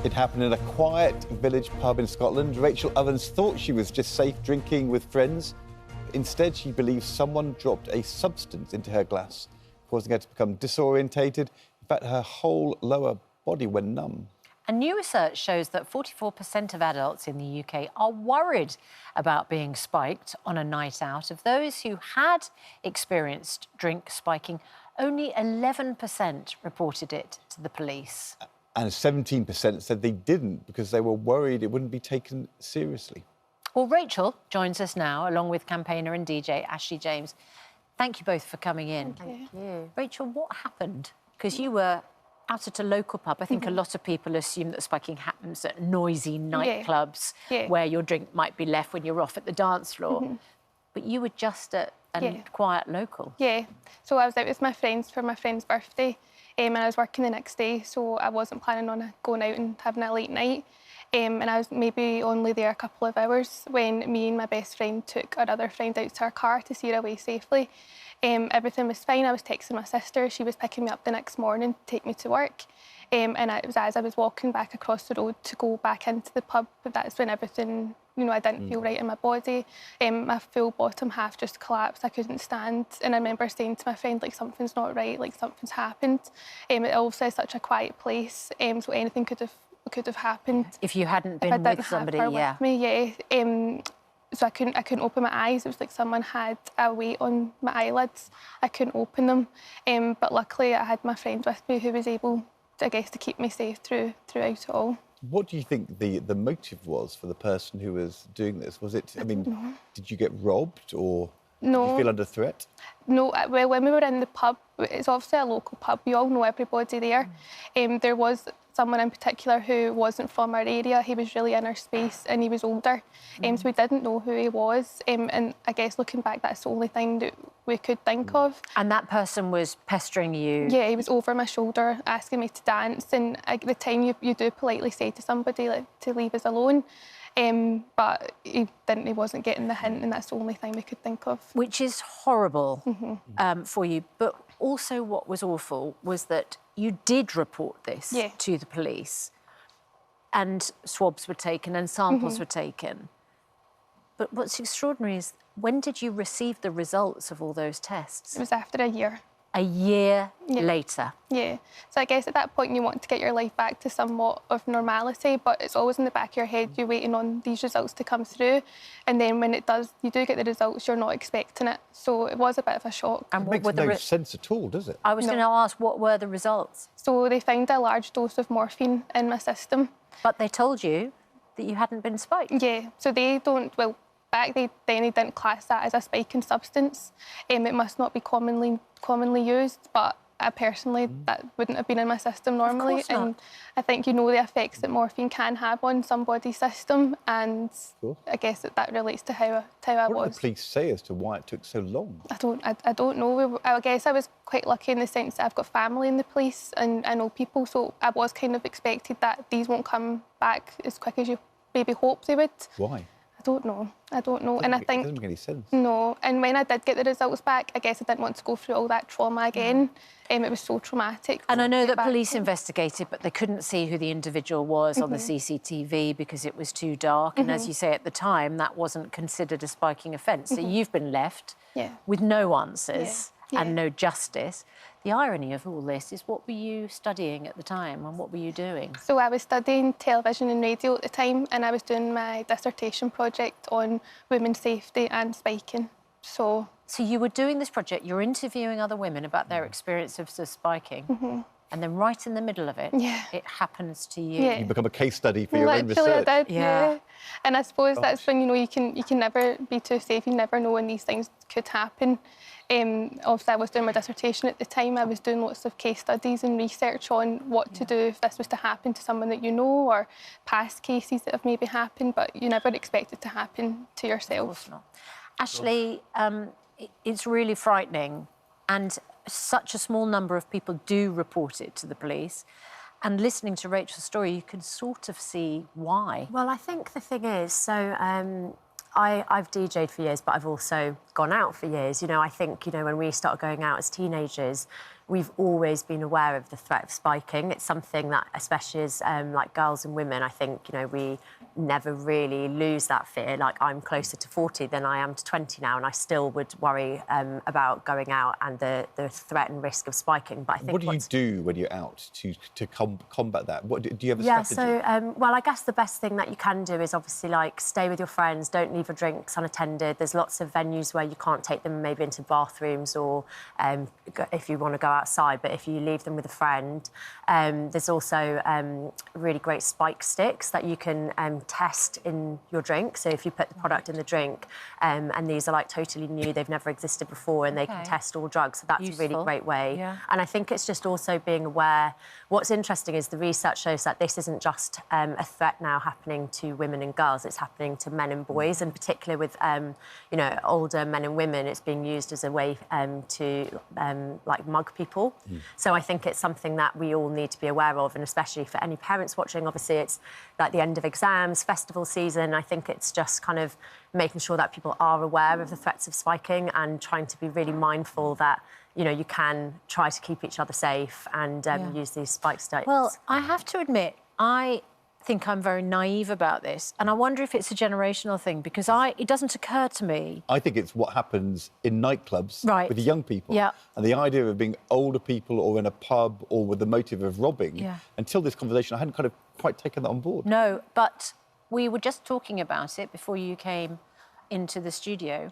It happened in a quiet village pub in Scotland. Rachael Ovens thought she was just safe drinking with friends. Instead, she believes someone dropped a substance into her glass, causing her to become disorientated. In fact, her whole lower body went numb. And new research shows that 44% of adults in the UK are worried about being spiked on a night out. Of those who had experienced drink spiking, only 11% reported it to the police. And 17% said they didn't because they were worried it wouldn't be taken seriously. Well, Rachael joins us now, along with campaigner and DJ Ashley James. Thank you both for coming in. Thank you. Rachel, what happened? Because you were out at a local pub. I think a lot of people assume that spiking happens at noisy nightclubs where your drink might be left when you're off at the dance floor. But you were just at a quiet local. Yeah. So I was out with my friends for my friend's birthday and I was working the next day, so I wasn't planning on going out and having a late night. And I was maybe only there a couple of hours when me and my best friend took our other friend out to our car to see her away safely. Everything was fine. I was texting my sister. She was picking me up the next morning to take me to work. And it was as I was walking back across the road to go back into the pub, that's when everything, you know, I didn't feel right in my body. My full bottom half just collapsed. I couldn't stand. And I remember saying to my friend, like, something's not right, like something's happened. It also is such a quiet place, so anything could have happened. If you hadn't been with somebody, with me, so I couldn't open my eyes. It was like someone had a weight on my eyelids. I couldn't open them. But luckily I had my friend with me who was able, I guess, to keep me safe throughout it all. What do you think the motive was for the person who was doing this? Was it, I mean, did you get robbed or did you feel under threat? No, well, when we were in the pub, it's obviously a local pub, we all know everybody there. There was someone in particular who wasn't from our area. He was really in our space and he was older, so we didn't know who he was. And I guess looking back, that's the only thing that we could think of. And that person was pestering you? Yeah, he was over my shoulder asking me to dance, and at the time you do politely say to somebody, like, to leave us alone. But he wasn't getting the hint, and that's the only thing we could think of. Which is horrible for you. But also what was awful was that you did report this to the police, and swabs were taken and samples were taken. But what's extraordinary is, when did you receive the results of all those tests? It was after a year. A year later? Yeah. So I guess at that point you want to get your life back to somewhat of normality, but it's always in the back of your head, you're waiting on these results to come through. And then when it does, you do get the results, you're not expecting it. So it was a bit of a shock. And it makes no sense at all, does it? I was going to ask, what were the results? So they found a large dose of morphine in my system. But they told you that you hadn't been spiked? Yeah. So they don't, well, back then they didn't class that as a spiking substance. It must not be commonly used, but personally that wouldn't have been in my system normally. Of course not. And I think you know the effects that morphine can have on somebody's system, and I guess that relates to how I was. What did the police say as to why it took so long? I don't know. I guess I was quite lucky in the sense that I've got family in the police and I know people, so I was kind of expected that these won't come back as quick as you maybe hope they would. Why? I don't know. And I think... It doesn't make any sense. No. And when I did get the results back, I guess I didn't want to go through all that trauma again. It was so traumatic. And I know that police investigated, but they couldn't see who the individual was on the CCTV because it was too dark. And as you say, at the time, that wasn't considered a spiking offence. So you've been left with no answers and no justice. The irony of all this is, what were you studying at the time and what were you doing? So I was studying television and radio at the time, and I was doing my dissertation project on women's safety and spiking. So you were doing this project, you're interviewing other women about their experience of spiking, and then right in the middle of it, it happens to you. You become a case study for your own research. I did, yeah. And I suppose that's when, you know, you can never be too safe. You never know when these things could happen. Obviously, I was doing my dissertation at the time. I was doing lots of case studies and research on what to do if this was to happen to someone that you know, or past cases that have maybe happened, but you never expect it to happen to yourself. Of course not. Ashley, it's really frightening, and such a small number of people do report it to the police. And listening to Rachel's story, you can sort of see why. Well, I think the thing is, I've DJ'd for years, but I've also gone out for years. You know, I think, you know, when we started going out as teenagers, we've always been aware of the threat of spiking. It's something that, especially as like girls and women, I think, you know, we never really lose that fear. Like, I'm closer to 40 than I am to 20 now, and I still would worry about going out and the threat and risk of spiking. But I think what do you do when you're out to combat that? What do you have a strategy? So, well, I guess the best thing that you can do is obviously, like, stay with your friends, don't leave your drinks unattended. There's lots of venues where you can't take them maybe into bathrooms or if you want to go outside, but if you leave them with a friend. There's also really great spike sticks that you can test in your drink. So if you put the product in the drink, and these are like totally new, they've never existed before, and they can test all drugs. So that's a really great way. Yeah. And I think it's just also being aware. What's interesting is the research shows that this isn't just a threat now happening to women and girls, it's happening to men and boys, and particularly with you know, older men and women, it's being used as a way to like mug people. So I think it's something that we all need to be aware of, and especially for any parents watching, obviously it's like the end of exams, festival season. I think it's just kind of making sure that people are aware of the threats of spiking and trying to be really mindful that, you know, you can try to keep each other safe and use these spike sticks. Well, I have to admit, I think I'm very naive about this, and I wonder if it's a generational thing, because it doesn't occur to me. I think it's what happens in nightclubs with the young people. Yeah. And the idea of being older people or in a pub or with the motive of robbing, until this conversation, I hadn't kind of quite taken that on board. No, but we were just talking about it before you came into the studio.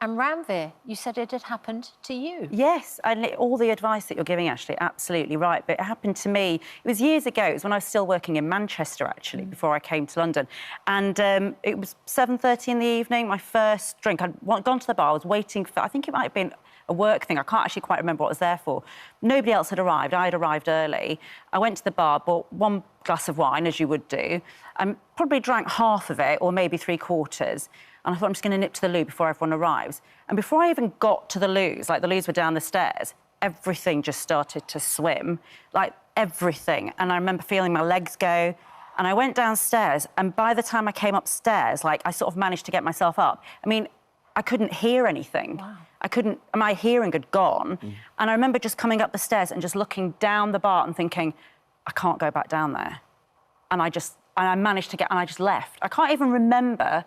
And Ranvir, you said it had happened to you. Yes, and all the advice that you're giving, Ashley, absolutely right. But it happened to me, it was years ago, it was when I was still working in Manchester, actually, before I came to London. And it was 7:30 in the evening, my first drink. I'd gone to the bar, I was waiting for, I think it might have been a work thing, I can't actually quite remember what I was there for. Nobody else had arrived, I had arrived early. I went to the bar, bought one glass of wine, as you would do, and probably drank half of it, or maybe 3/4. And I thought, I'm just going to nip to the loo before everyone arrives. And before I even got to the loos, like the loos were down the stairs, everything just started to swim, like everything. And I remember feeling my legs go. And I went downstairs, and by the time I came upstairs, like, I sort of managed to get myself up. I mean, I couldn't hear anything. Wow. I couldn't, my hearing had gone. And I remember just coming up the stairs and just looking down the bar and thinking, I can't go back down there. And I managed to get, and I just left. I can't even remember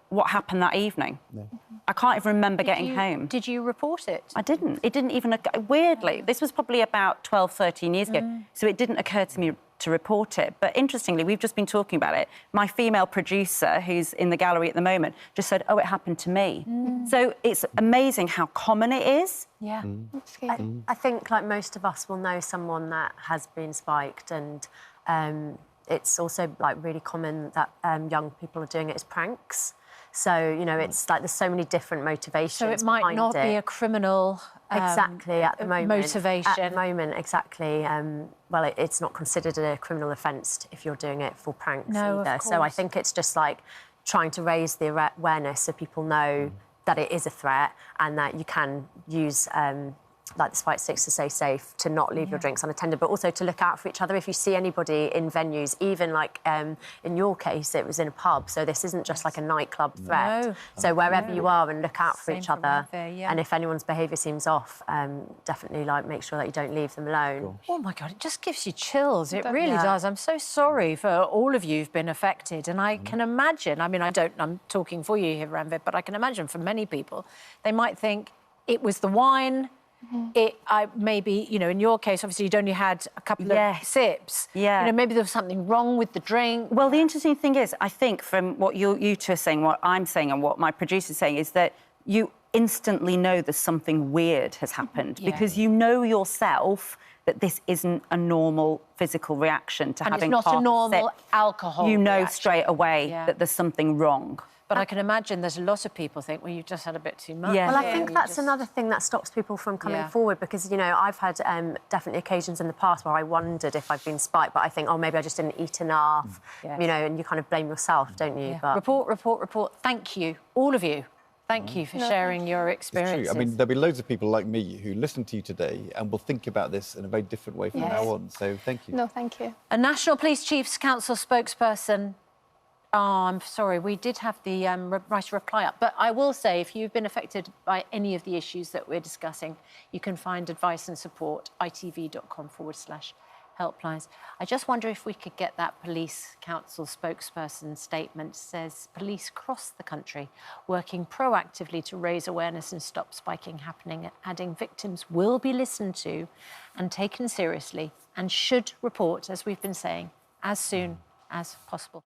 what happened that evening. No. I can't even remember getting home. Did you report it? I didn't. It didn't even... Weirdly, this was probably about 12, 13 years ago, so it didn't occur to me to report it. But interestingly, we've just been talking about it. My female producer, who's in the gallery at the moment, just said, oh, it happened to me. So it's amazing how common it is. Yeah. I think, like, most of us will know someone that has been spiked, and it's also, like, really common that young people are doing it as pranks. So, you know, it's like there's so many different motivations. So it might not be a criminal exactly at the moment. Motivation. At the moment, exactly. Well, it's not considered a criminal offence if you're doing it for pranks either. So I think it's just like trying to raise the awareness so people know that it is a threat and that you can use like the spike sticks to stay safe, to not leave your drinks unattended, but also to look out for each other. If you see anybody in venues, even like in your case, it was in a pub, so this isn't just like a nightclub threat. No. So wherever you are, and look out for each other. And if anyone's behaviour seems off, definitely like make sure that you don't leave them alone. Oh my God, it just gives you chills. It really does. I'm so sorry for all of you who've been affected, and I can imagine. I mean, I'm talking for you here, Ranvir, but I can imagine for many people, they might think it was the wine. Maybe, you know, in your case, obviously, you'd only had a couple of sips. Yeah. You know, maybe there was something wrong with the drink. Well, the interesting thing is, I think from what you two are saying, what I'm saying and what my producer's saying, is that you instantly know there's something weird has happened because you know yourself that this isn't a normal physical reaction to having it's not a normal alcohol You know reaction. straight away that there's something wrong. But I can imagine there's a lot of people think, well, you've just had a bit too much. Yeah. Well, I think that's another thing that stops people from coming forward, because, you know, I've had definitely occasions in the past where I wondered if I'd been spiked, but I think, oh, maybe I just didn't eat enough, you know, and you kind of blame yourself, don't you? But... Report. Thank you, all of you. Thank you for sharing your experiences. It's true. I mean, there'll be loads of people like me who listen to you today and will think about this in a very different way from now on. So thank you. No, thank you. A National Police Chiefs Council spokesperson Oh, I'm sorry. We did have the right reply up. But I will say, if you've been affected by any of the issues that we're discussing, you can find advice and support, itv.com/helplines. I just wonder if we could get that police council spokesperson statement. Says police across the country working proactively to raise awareness and stop spiking happening, adding victims will be listened to and taken seriously and should report, as we've been saying, as soon as possible.